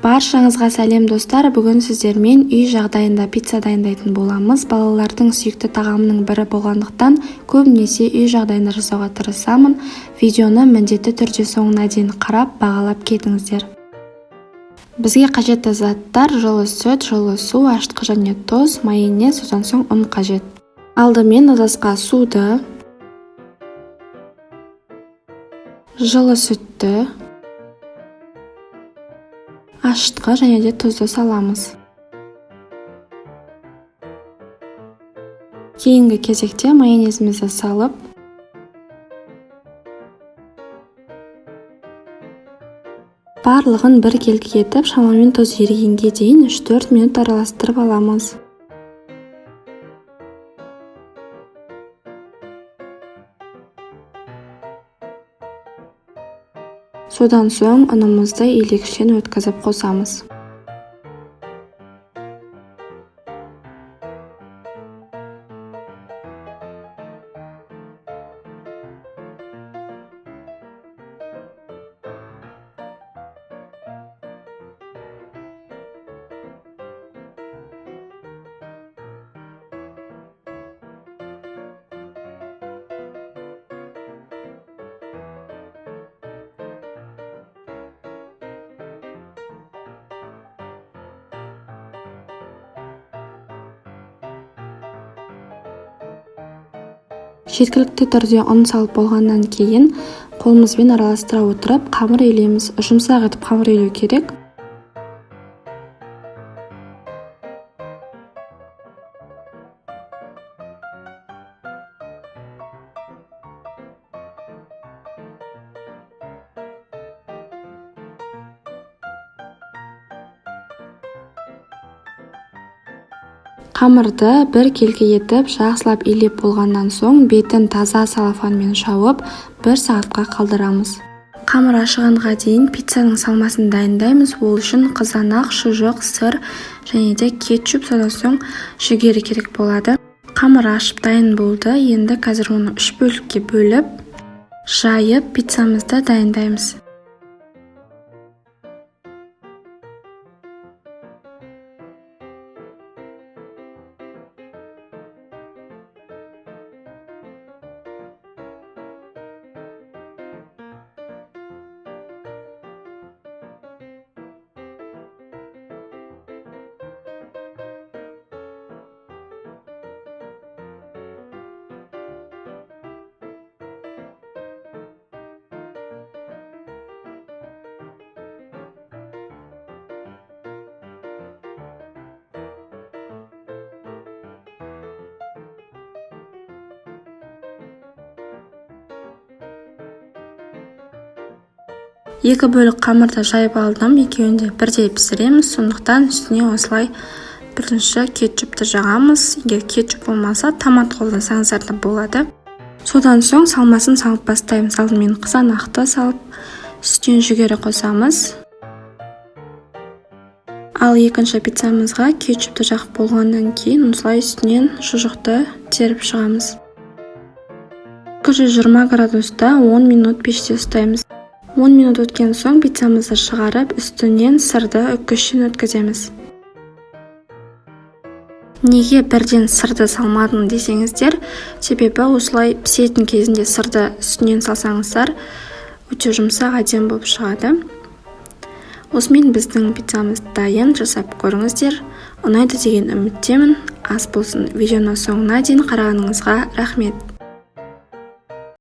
Баршаңызға сәлем достар, бүгін сіздермен үй жағдайында пицца дайындайтын боламыз. Балалардың сүйікті тағамының бірі болғандықтан көбінесе үй жағдайында жасауға тырысамын. Видеоны міндетті түрде соңына дейін қарап, бағалап кетіңіздер. Бізге қажетті заттар: жылы сүт, жылы су, ашытқы және тұз, майонез, содан соң ұн қажет. Алдымен ыдысқа суды, жылы сүтті, ашытқы және де тұзды саламыз. Кейінгі кезекте майонезімізді салып, барлығын бір келкі етіп, шамамен тұз ерігенге дейін 3-4 минут араластырып аламыз. Содан соң ұнымызды илегіштен өткізіп қосамыз. Жеткілікті түрде ұн салып болғаннан кейін қолымызбен араластыра отырып қамыр илейміз. Жұмсақ етіп қамыр илеу керек. Қамырды бір келкі етіп, жақсылап илеп болғаннан соң бетін таза салафанмен шауып, 1 сағатқа қалдырамыз. Қамыр ашығанға дейін пиццаның салмасын дайындаймыз. Ол үшін қызанақ, шұжық, сыр және де кетчуп, содан соң жүгері керек болады. Қамыр ашып дайын болды. Енді қазір оны 3 бөлікке бөліп, жайып пиццамызды дайындаймыз. Екі бөлік қамырды жайып алдым. Екеуін де бірдей пісіреміз. Сондықтан үстіне осылай бірінші кетчупты жағамыз. Егер кетчуп болмаса, томат қолдансаңыздар да болады. Содан соң салмасын салып бастаймыз. Алдымен қызанақты салып, үстіне жүгері қосамыз. Ал екінші пиццамызға кетчупты жағып болғаннан кейін осылай үстінен шұжықты теріп шығамыз. 220 градуста 10 минут пеште ұстаймыз. 10 минут өткен соң пиццамызды шығарып, үстінен сырды үккіштен өткіземіз. Неге бірден сырды салмадым десеңіздер, себебі осылай пісетін кезінде сырды үстінен салсаңыздар, өте жұмсақ әдемі болып шығады. Осымен біздің пиццамыз дайын, жасап көріңіздер. Ұнайды деген үміттемін. Ас болсын. Видеоны соңына дейін қарағаныңызға рахмет.